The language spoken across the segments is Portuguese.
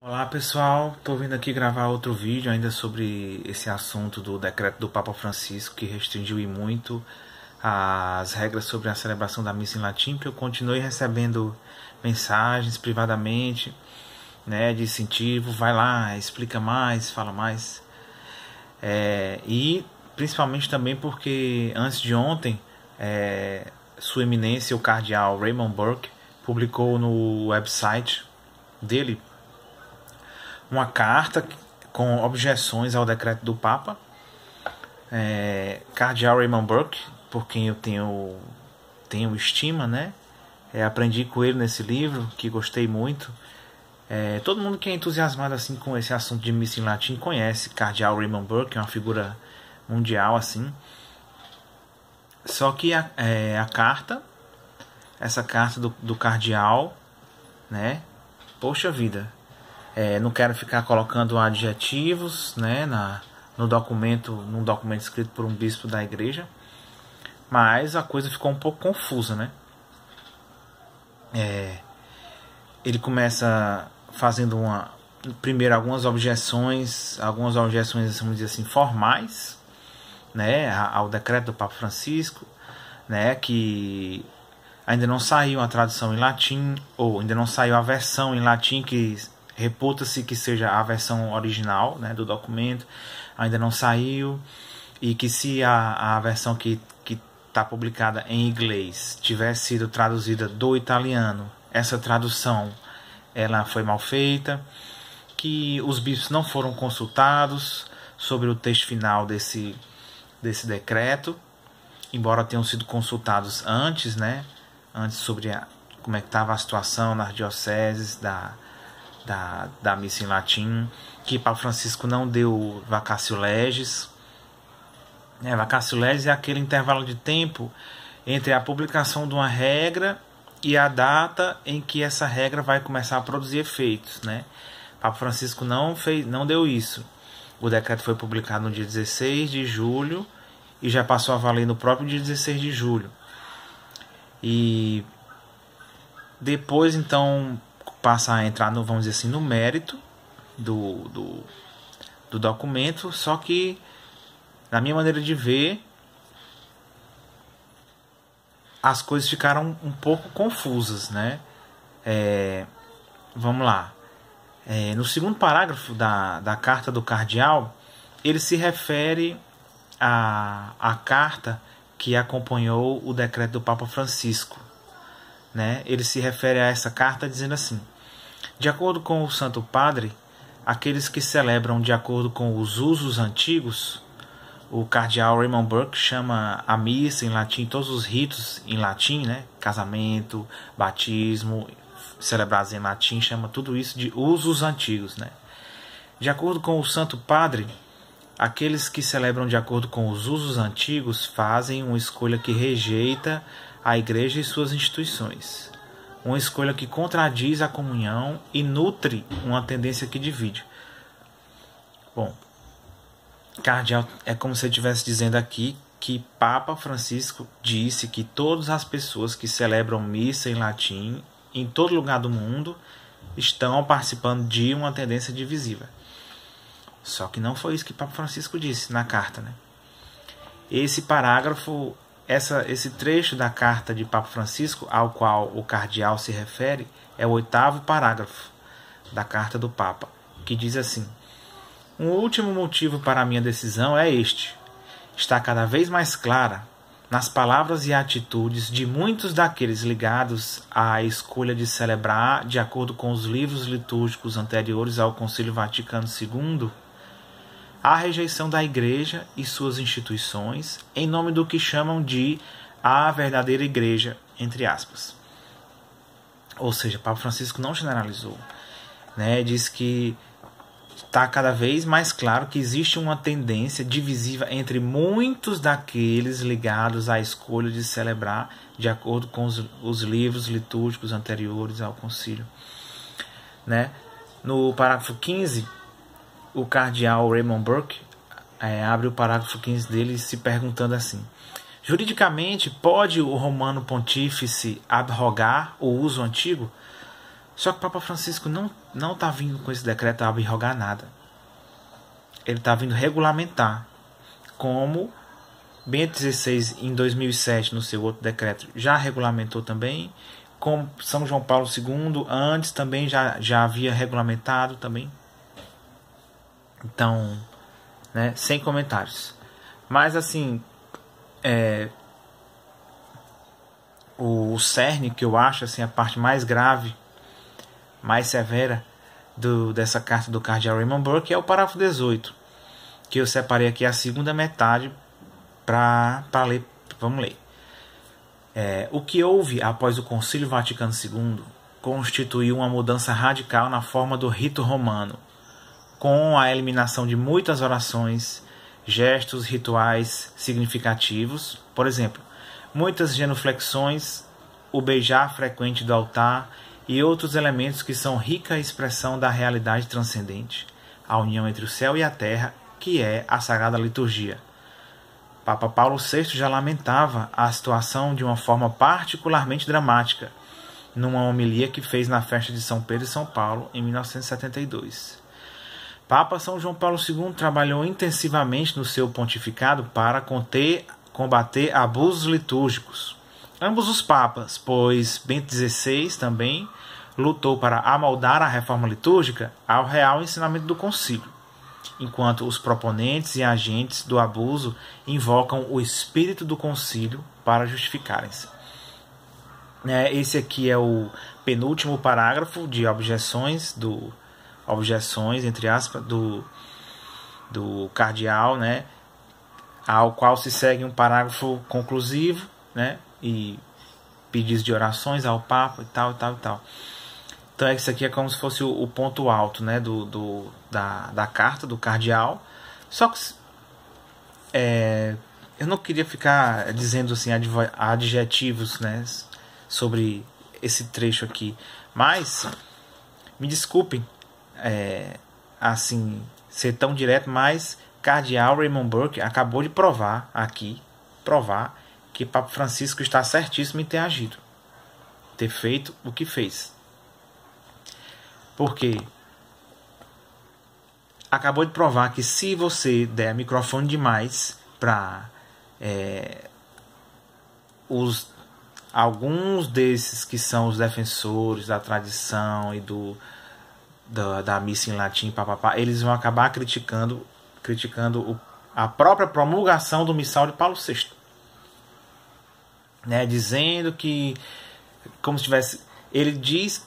Olá pessoal, estou vindo aqui gravar outro vídeo ainda sobre esse assunto do decreto do Papa Francisco que restringiu e muito as regras sobre a celebração da missa em latim, que eu continuei recebendo mensagens privadamente, né, de incentivo, vai lá, explica mais, fala mais, e principalmente também porque antes de ontem, Sua Eminência, o Cardeal Raymond Burke, publicou no website dele uma carta com objeções ao decreto do Papa. Cardeal Raymond Burke, por quem eu tenho estima, né? Aprendi com ele nesse livro, que gostei muito. Todo mundo que é entusiasmado assim com esse assunto de missa em latim conhece Cardeal Raymond Burke, é uma figura mundial assim. Só que essa carta do cardeal, né? Poxa vida, não quero ficar colocando adjetivos, né, num documento escrito por um bispo da igreja, mas a coisa ficou um pouco confusa, né? Ele começa fazendo primeiro algumas objeções, vamos dizer assim, formais, né, ao decreto do Papa Francisco, né, que ainda não saiu a tradução em latim, ou ainda não saiu a versão em latim que reputa-se que seja a versão original, né, do documento, ainda não saiu, e que se a versão que está publicada em inglês tivesse sido traduzida do italiano, essa tradução ela foi mal feita, que os bispos não foram consultados sobre o texto final desse decreto, embora tenham sido consultados antes, né, antes sobre como é que estava a situação nas dioceses da missa em latim, que Papa Francisco não deu vacatio legis. Vacatio legis é aquele intervalo de tempo entre a publicação de uma regra e a data em que essa regra vai começar a produzir efeitos, né? Papa Francisco não deu isso. O decreto foi publicado no dia 16 de julho e já passou a valer no próprio dia 16 de julho. E depois, então, passa a entrar no, vamos dizer assim, no mérito do documento, só que, na minha maneira de ver, as coisas ficaram um pouco confusas, né? Vamos lá. No segundo parágrafo da carta do cardeal, ele se refere à carta que acompanhou o decreto do Papa Francisco, né? Ele se refere a essa carta dizendo assim: de acordo com o Santo Padre, aqueles que celebram de acordo com os usos antigos, o cardeal Raymond Burke chama a missa em latim, todos os ritos em latim, né? Casamento, batismo, celebrados em latim, chama tudo isso de usos antigos, né? De acordo com o Santo Padre, aqueles que celebram de acordo com os usos antigos fazem uma escolha que rejeita a Igreja e suas instituições. Uma escolha que contradiz a comunhão e nutre uma tendência que divide. Bom, cardeal, é como se eu estivesse dizendo aqui que Papa Francisco disse que todas as pessoas que celebram missa em latim em todo lugar do mundo estão participando de uma tendência divisiva. Só que não foi isso que Papa Francisco disse na carta, né? Esse parágrafo, esse trecho da carta de Papa Francisco, ao qual o cardeal se refere, é o 8º parágrafo da carta do Papa, que diz assim: um último motivo para a minha decisão é este. Está cada vez mais clara nas palavras e atitudes de muitos daqueles ligados à escolha de celebrar de acordo com os livros litúrgicos anteriores ao Concílio Vaticano II, a rejeição da Igreja e suas instituições em nome do que chamam de a verdadeira Igreja, entre aspas. Ou seja, Papa Francisco não generalizou, né? Diz que está cada vez mais claro que existe uma tendência divisiva entre muitos daqueles ligados à escolha de celebrar de acordo com os livros litúrgicos anteriores ao concílio, né? No parágrafo 15, o cardeal Raymond Burke abre o parágrafo 15 dele se perguntando assim: juridicamente, pode o romano pontífice abrogar o uso antigo? Só que o Papa Francisco não está vindo com esse decreto a abrogar nada. Ele está vindo regulamentar, como Bento XVI em 2007 no seu outro decreto já regulamentou também, como São João Paulo II antes também já havia regulamentado também. Então, né, sem comentários. Mas assim, o cerne que eu acho assim, a parte mais grave, mais severa dessa carta do cardeal Raymond Burke é o parágrafo 18, que eu separei aqui a segunda metade para ler. Vamos ler. O que houve após o Concílio Vaticano II constituiu uma mudança radical na forma do rito romano, com a eliminação de muitas orações, gestos rituais significativos, por exemplo, muitas genuflexões, o beijar frequente do altar e outros elementos que são rica expressão da realidade transcendente, a união entre o céu e a terra, que é a Sagrada Liturgia. Papa Paulo VI já lamentava a situação de uma forma particularmente dramática, numa homilia que fez na festa de São Pedro e São Paulo, em 1972. Papa São João Paulo II trabalhou intensivamente no seu pontificado para combater abusos litúrgicos. Ambos os papas, pois Bento XVI também lutou para amoldar a reforma litúrgica ao real ensinamento do concílio, enquanto os proponentes e agentes do abuso invocam o espírito do concílio para justificarem-se. Esse aqui é o penúltimo parágrafo de objeções, entre aspas, do cardeal, né, ao qual se segue um parágrafo conclusivo, né, e pedidos de orações ao Papa e tal. Então isso aqui é como se fosse o ponto alto, né, da carta do cardeal. Só que eu não queria ficar dizendo assim adjetivos, né, sobre esse trecho aqui, mas me desculpem assim ser tão direto, mas cardeal Raymond Burke acabou de provar que Papa Francisco está certíssimo em ter agido, ter feito o que fez. Porque acabou de provar que se você der microfone demais para alguns desses que são os defensores da tradição e da missa em latim, eles vão acabar criticando a própria promulgação do missal de Paulo VI, né, dizendo que como se tivesse, ele diz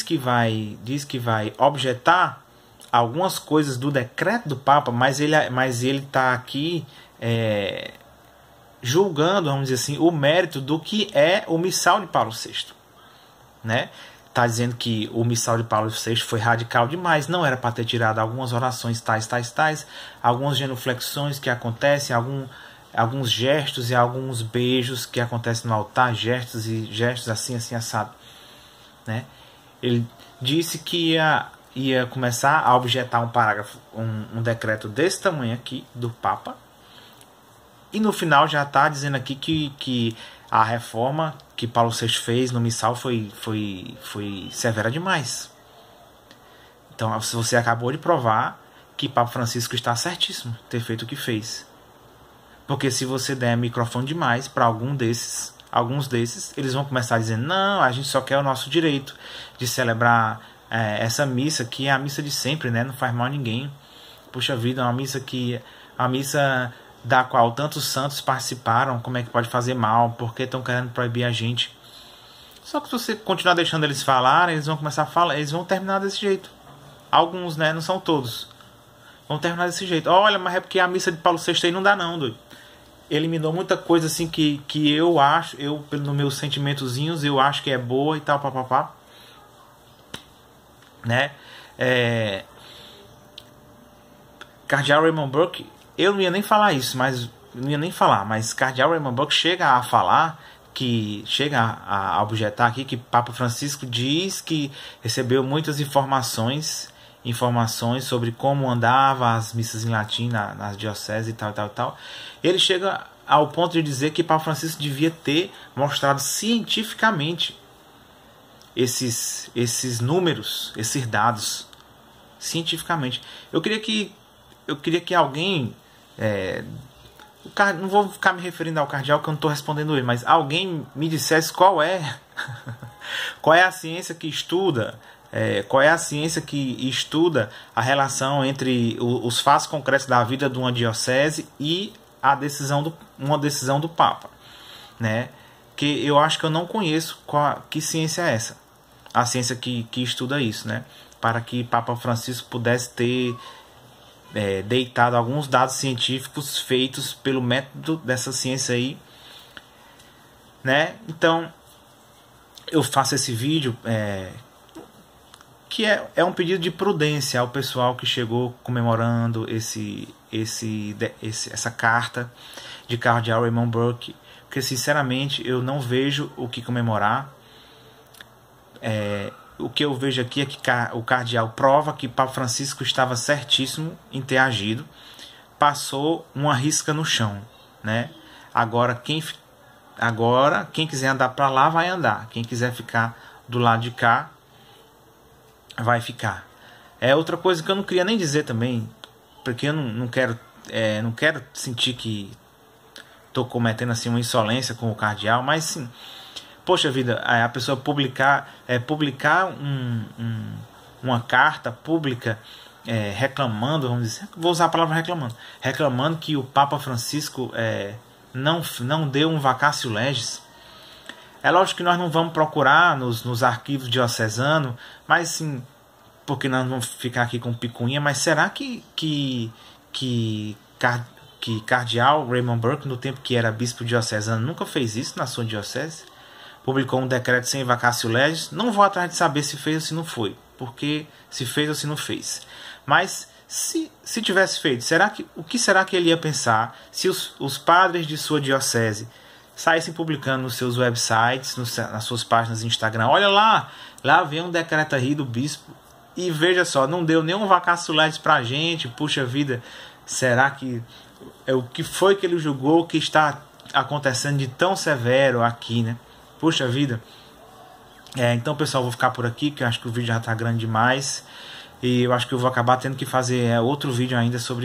que vai objetar algumas coisas do decreto do Papa, mas ele está aqui julgando, vamos dizer assim, o mérito do que é o missal de Paulo VI, né? Está dizendo que o missal de Paulo VI foi radical demais, não era para ter tirado algumas orações tais, algumas genuflexões que acontecem, alguns gestos e alguns beijos que acontecem no altar, gestos assim assado, né? Ele disse que ia começar a objetar um parágrafo, um decreto desse tamanho aqui do Papa, e no final já está dizendo aqui que a reforma que Paulo VI fez no missal foi severa demais. Então você acabou de provar que Papa Francisco está certíssimo ter feito o que fez. Porque se você der microfone demais para alguns desses, eles vão começar a dizer: não, a gente só quer o nosso direito de celebrar essa missa, que é a missa de sempre, né? Não faz mal a ninguém. Puxa vida, a missa da qual tantos santos participaram, como é que pode fazer mal? Por que estão querendo proibir a gente? Só que se você continuar deixando eles falarem, eles vão começar a falar, eles vão terminar desse jeito. Alguns, né? Não são todos. Vão terminar desse jeito. Olha, mas é porque a missa de Paulo VI aí não dá não, doido. Eliminou muita coisa assim que eu acho, nos meus sentimentozinhos, eu acho que é boa e tal, papapá. Né? Cardeal Raymond Burke, eu não ia nem falar isso, mas Cardeal Raymond Burke chega a falar, a objetar aqui que Papa Francisco diz que recebeu muitas informações sobre como andava as missas em latim nas dioceses e tal. Ele chega ao ponto de dizer que Papa Francisco devia ter mostrado cientificamente esses números, esses dados cientificamente. Eu queria que alguém, não vou ficar me referindo ao cardeal que eu não estou respondendo ele, mas alguém me dissesse qual é a ciência que estuda, qual é a ciência que estuda a relação entre os fatos concretos da vida de uma diocese e uma decisão do Papa, né? Que eu acho que eu não conheço que ciência é essa, a ciência que estuda isso, né? Para que Papa Francisco pudesse ter deitado alguns dados científicos feitos pelo método dessa ciência aí, né? Então eu faço esse vídeo que é um pedido de prudência ao pessoal que chegou comemorando essa carta de cardeal Raymond Burke, porque sinceramente eu não vejo o que comemorar. O que eu vejo aqui é que o cardeal prova que Papa Francisco estava certíssimo em ter agido, passou uma risca no chão, né? Agora quem quiser andar para lá vai andar, quem quiser ficar do lado de cá vai ficar. Outra coisa que eu não queria nem dizer também, porque eu não quero sentir que estou cometendo assim uma insolência com o cardeal, mas sim, poxa vida, a pessoa publicar uma carta pública reclamando, vamos dizer, vou usar a palavra reclamando que o Papa Francisco não deu um vacatio legis. É lógico que nós não vamos procurar nos arquivos diocesanos, mas sim, porque nós vamos ficar aqui com picuinha, mas será que cardeal Raymond Burke, no tempo que era bispo diocesano, nunca fez isso na sua diocese? Publicou um decreto sem vacatio legis? Não vou atrás de saber se fez ou se não foi, porque se fez ou se não fez. Mas se tivesse feito, o que será que ele ia pensar se os padres de sua diocese saíssem publicando nos seus websites, nas suas páginas de Instagram? Olha lá vem um decreto aí do bispo e veja só, não deu nenhum vacatio legis pra gente, puxa vida, será que o que foi que ele julgou que está acontecendo de tão severo aqui, né? Puxa vida. Então, pessoal, vou ficar por aqui, que eu acho que o vídeo já está grande demais. E eu acho que eu vou acabar tendo que fazer outro vídeo ainda sobre